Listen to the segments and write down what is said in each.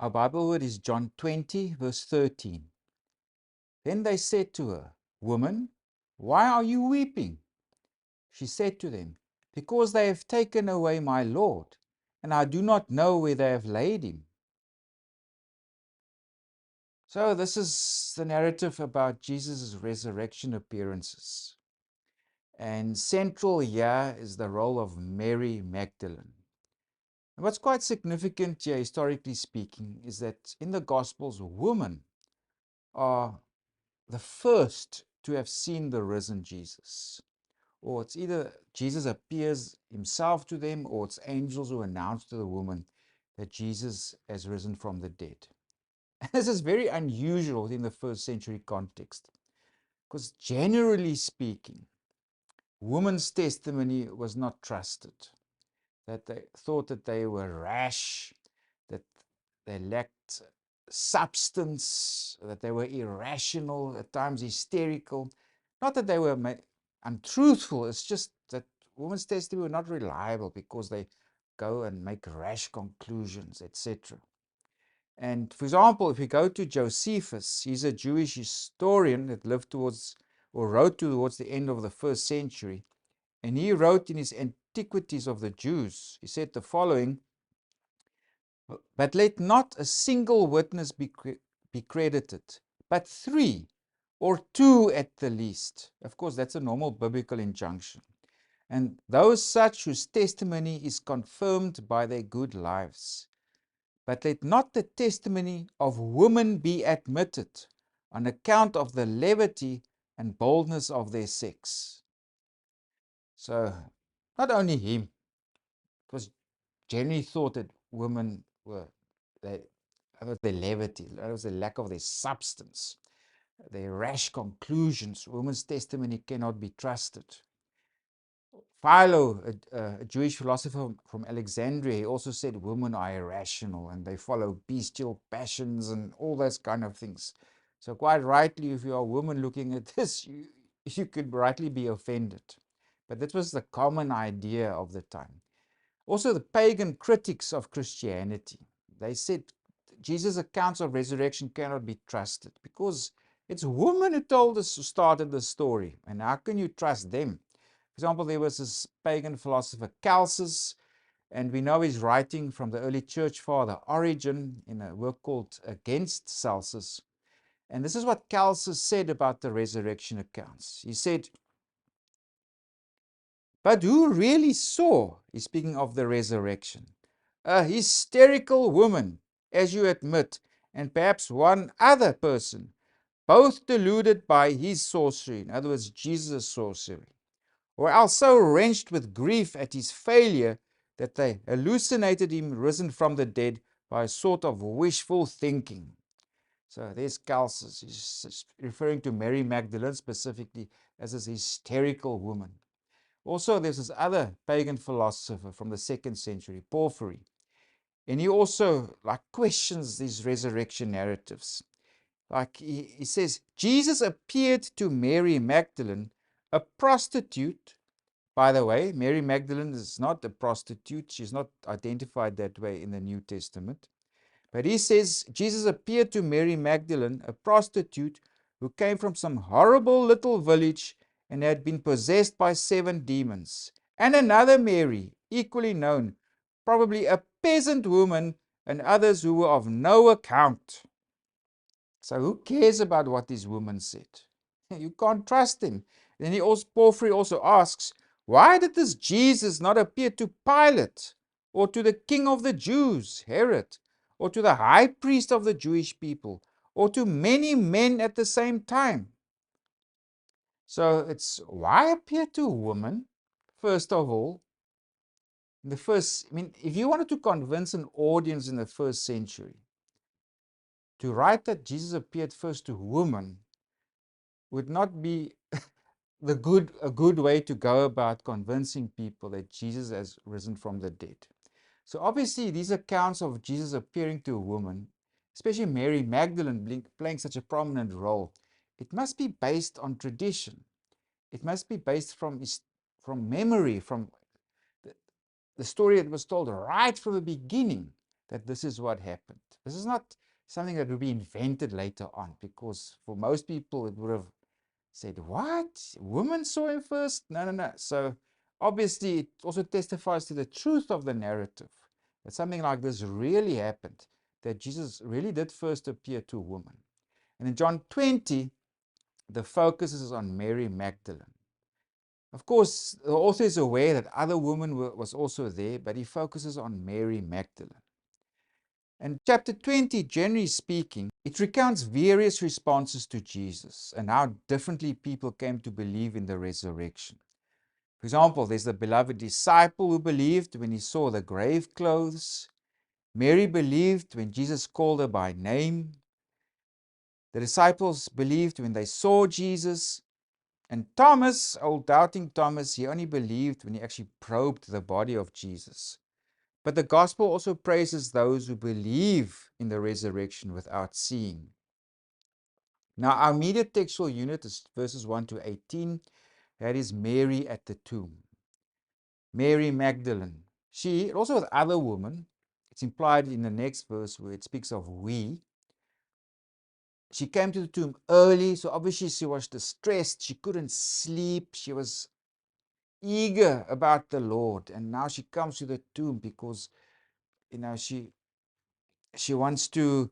Our Bible word is John 20, verse 13. Then they said to her, "Woman, why are you weeping?" She said to them, "Because they have taken away my Lord, and I do not know where they have laid him." So this is the narrative about Jesus' resurrection appearances. And central here is the role of Mary Magdalene. And what's quite significant here, historically speaking, is that in the Gospels, women are the first to have seen the risen Jesus. Or it's either Jesus appears himself to them, or it's angels who announce to the woman that Jesus has risen from the dead. And this is very unusual in the first century context, because generally speaking, women's testimony was not trusted. That they thought that they were rash, that they lacked substance, that they were irrational, at times hysterical. Not that they were untruthful, it's just that women's testimony were not reliable because they go and make rash conclusions, etc. And for example, if we go to Josephus, he's a Jewish historian that lived towards or wrote towards the end of the first century. And he wrote in his Antiquities of the Jews, he said the following: "But let not a single witness be credited, but 3 or 2 at the least." Of course, that's a normal biblical injunction. "And those such whose testimony is confirmed by their good lives. But let not the testimony of women be admitted on account of the levity and boldness of their sex." So, not only him, it was generally thought that women were, that was their levity, that was the lack of their substance, their rash conclusions. Women's testimony cannot be trusted. Philo, a Jewish philosopher from Alexandria, he also said women are irrational and they follow bestial passions and all those kind of things. So quite rightly, if you are a woman looking at this, you could rightly be offended. But that was the common idea of the time. Also, the pagan critics of Christianity, they said Jesus' accounts of resurrection cannot be trusted because it's women who told us, who started the story. And how can you trust them? For example, there was this pagan philosopher 𝐻𝐞𝐞𝐩𝐽𝐬𝐻, and we know he's writing from the early church father Origen in a work called Against 𝐻𝐶elsus. And this is what 𝐻𝐶elsus said about the resurrection accounts. He said, "But who really saw," he's speaking of the resurrection, "a hysterical woman, as you admit, and perhaps one other person, both deluded by his sorcery," in other words, Jesus' sorcery, "or else so wrenched with grief at his failure that they hallucinated him risen from the dead by a sort of wishful thinking." So there's 𝐻𝐶elsus. He's referring to Mary Magdalene specifically as this hysterical woman. Also, there's this other pagan philosopher from the 2nd century, Porphyry. And he also questions these resurrection narratives. He says, Jesus appeared to Mary Magdalene, a prostitute. By the way, Mary Magdalene is not a prostitute. She's not identified that way in the New Testament. But he says, Jesus appeared to Mary Magdalene, a prostitute who came from some horrible little village and had been possessed by 7 demons. And another Mary, equally known, probably a peasant woman, and others who were of no account. So who cares about what these women said? You can't trust them. Then Porphyry also asks, why did this Jesus not appear to Pilate, or to the king of the Jews, Herod, or to the high priest of the Jewish people, or to many men at the same time? So it's, why appear to a woman, first of all? If you wanted to convince an audience in the first century to write that Jesus appeared first to women would not be a good way to go about convincing people that Jesus has risen from the dead. So obviously these accounts of Jesus appearing to a woman, especially Mary Magdalene playing such a prominent role, it must be based on tradition. It must be based from memory, from the story that was told right from the beginning, that this is what happened. This is not something that would be invented later on, because for most people it would have said, what? Women saw him first? No, no, no. So obviously it also testifies to the truth of the narrative, that something like this really happened, that Jesus really did first appear to a woman. And in John 20, the focus is on Mary Magdalene. Of course, the author is aware that other women was also there, but he focuses on Mary Magdalene. And chapter 20, generally speaking, it recounts various responses to Jesus and how differently people came to believe in the resurrection. For example, there's the beloved disciple who believed when he saw the grave clothes. Mary believed when Jesus called her by name. The disciples believed when they saw Jesus. And Thomas, old doubting Thomas, he only believed when he actually probed the body of Jesus. But the gospel also praises those who believe in the resurrection without seeing. Now, our immediate textual unit is verses 1 to 18. That is Mary at the tomb. Mary Magdalene. She, also with other women, it's implied in the next verse where it speaks of we. She came to the tomb early, so obviously she was distressed. She couldn't sleep. She was eager about the Lord. And now she comes to the tomb because, she wants to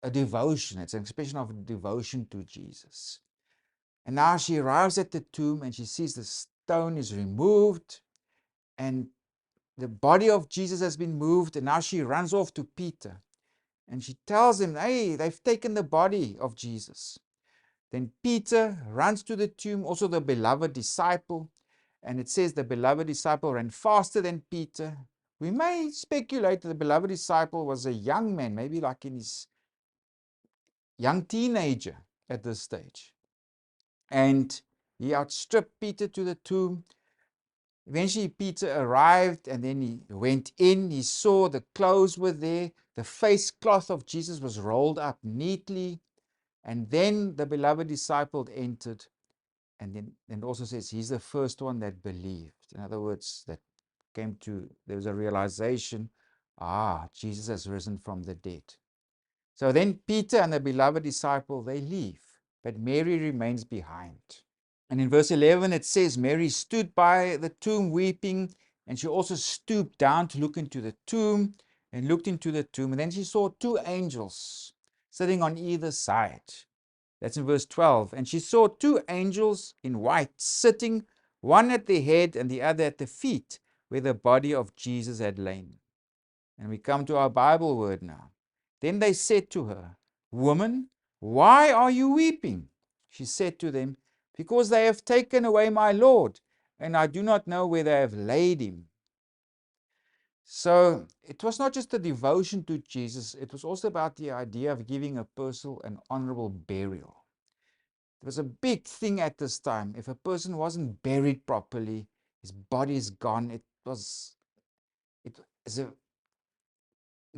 a devotion. It's an expression of devotion to Jesus. And now she arrives at the tomb and she sees the stone is removed and the body of Jesus has been moved. And now she runs off to Peter and she tells him, hey, they've taken the body of Jesus. Then Peter runs to the tomb, also the beloved disciple. And it says the beloved disciple ran faster than Peter. We may speculate that the beloved disciple was a young man, maybe like in his young teenager at this stage. And he outstripped Peter to the tomb. Eventually Peter arrived and then he went in. He saw the clothes were there. The face cloth of Jesus was rolled up neatly. And then the beloved disciple entered. And then it also says he's the first one that believed. In other words, that there was a realization, Jesus has risen from the dead. So then Peter and the beloved disciple, they leave, but Mary remains behind. And in verse 11, it says, Mary stood by the tomb weeping, and she also stooped down to look into the tomb, and looked into the tomb. And then she saw two angels sitting on either side. That's in verse 12. And she saw two angels in white sitting, one at the head and the other at the feet, where the body of Jesus had lain. And we come to our Bible word now. Then they said to her, Woman, why are you weeping? She said to them, Because they have taken away my Lord, and I do not know where they have laid him. So it was not just a devotion to Jesus, it was also about the idea of giving a person an honorable burial. It was a big thing at this time. If a person wasn't buried properly, his body is gone. It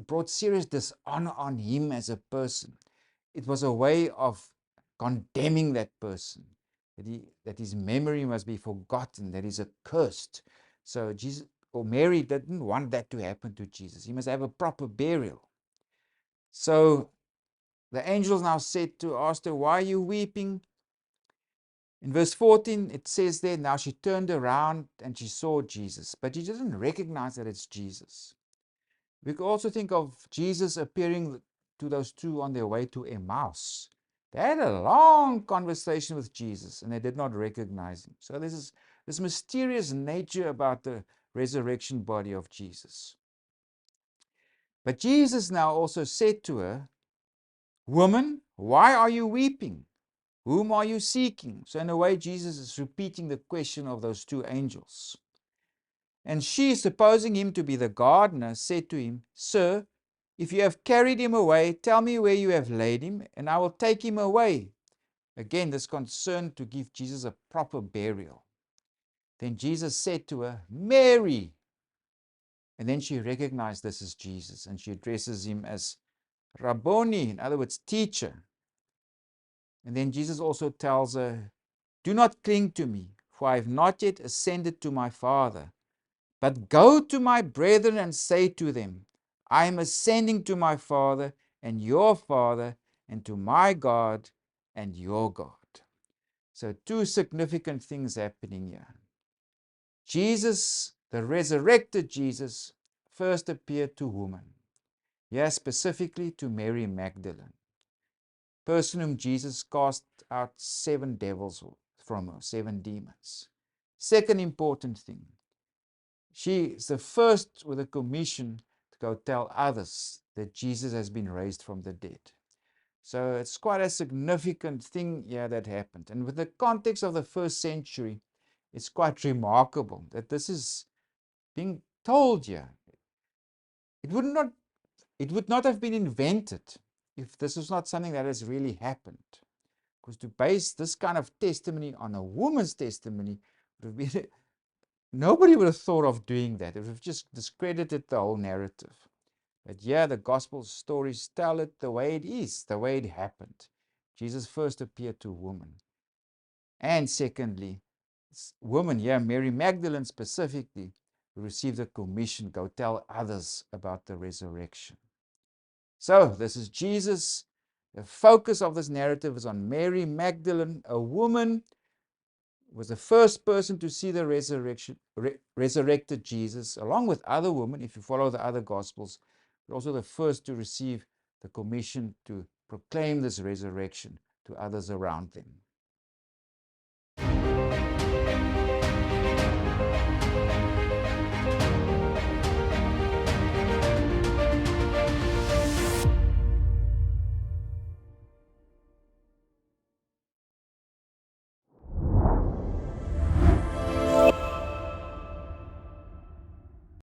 brought serious dishonor on him as a person. It was a way of condemning that person, that his memory must be forgotten, that he's accursed. So Jesus or Mary didn't want that to happen to Jesus. He must have a proper burial. So the angels now asked her, why are you weeping? In verse 14, it says there, now she turned around and she saw Jesus, but she didn't recognize that it's Jesus. We could also think of Jesus appearing to those two on their way to Emmaus. They had a long conversation with Jesus and they did not recognize him. So there's this mysterious nature about the resurrection body of Jesus. But Jesus now also said to her, Woman, why are you weeping? Whom are you seeking? So in a way, Jesus is repeating the question of those two angels. And she, supposing him to be the gardener, said to him, Sir, if you have carried him away, tell me where you have laid him, and I will take him away. Again, this concern to give Jesus a proper burial. Then Jesus said to her, Mary. And then she recognized this as Jesus, and she addresses him as Rabboni, in other words, teacher. And then Jesus also tells her, Do not cling to me, for I have not yet ascended to my Father. But go to my brethren and say to them, I am ascending to my Father and your Father, and to my God and your God. So two significant things happening here. Jesus, the resurrected Jesus, first appeared to women. Yes, specifically to Mary Magdalene, person whom Jesus cast out 7 devils from her, 7 demons. Second important thing, she is the first with a commission to go tell others that Jesus has been raised from the dead. So it's quite a significant thing here that happened. And with the context of the first century, it's quite remarkable that this is being told here. It would not have been invented if this was not something that has really happened. Because to base this kind of testimony on a woman's testimony would have been, nobody would have thought of doing that. It would have just discredited the whole narrative. But yeah, the gospel stories tell it the way it is, the way it happened. Jesus first appeared to a woman. And secondly, woman, yeah, Mary Magdalene specifically, who received a commission, go tell others about the resurrection. So this is Jesus. The focus of this narrative is on Mary Magdalene, a woman was the first person to see the resurrected Jesus, along with other women, if you follow the other Gospels, but also the first to receive the commission to proclaim this resurrection to others around them.